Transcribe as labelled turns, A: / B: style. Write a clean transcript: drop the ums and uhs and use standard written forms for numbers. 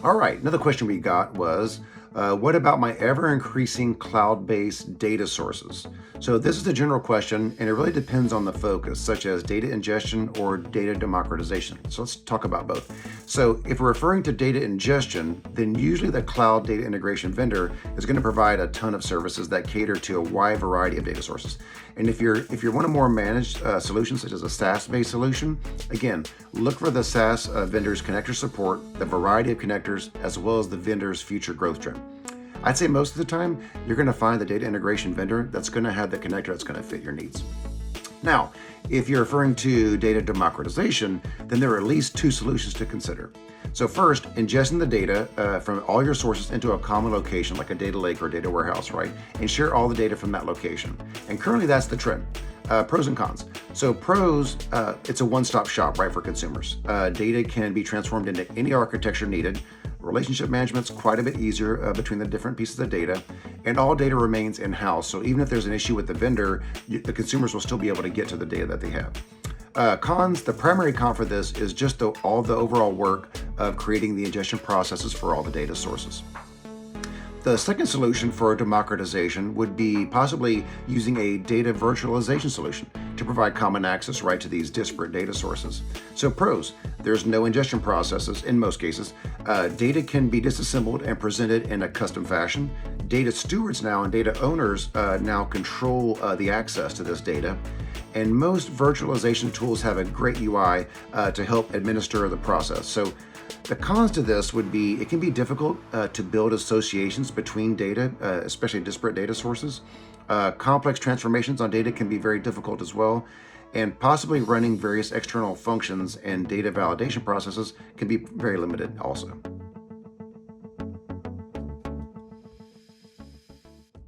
A: All right, another question we got was, what about my ever-increasing cloud-based data sources? So this is a general question, and it really depends on the focus, such as data ingestion or data democratization. So let's talk about both. So if we're referring to data ingestion, then usually the cloud data integration vendor is going to provide a ton of services that cater to a wide variety of data sources. And if you're one of more managed solutions, such as a SaaS-based solution, again, look for the SaaS vendor's connector support, the variety of connectors, as well as the vendor's future growth trend. I'd say most of the time, you're going to find the data integration vendor that's going to have the connector that's going to fit your needs. Now, if you're referring to data democratization, then there are at least two solutions to consider. So first, ingesting the data from all your sources into a common location like a data lake or data warehouse, right? And share all the data from that location. And currently that's the trend. Pros and cons. So pros, it's a one-stop shop, right, for consumers. Data can be transformed into any architecture needed. Relationship management's quite a bit easier between the different pieces of data, and all data remains in-house. So even if there's an issue with the vendor, the consumers will still be able to get to the data that they have. Cons, the primary con for this is just all the overall work of creating the ingestion processes for all the data sources. The second solution for democratization would be possibly using a data virtualization solution to provide common access right to these disparate data sources. So pros, there's no ingestion processes in most cases. Data can be disassembled and presented in a custom fashion. Data stewards now and data owners now control the access to this data. And most virtualization tools have a great UI to help administer the process. So the cons to this would be it can be difficult to build associations between data, especially disparate data sources. Complex transformations on data can be very difficult as well. And possibly running various external functions and data validation processes can be very limited also.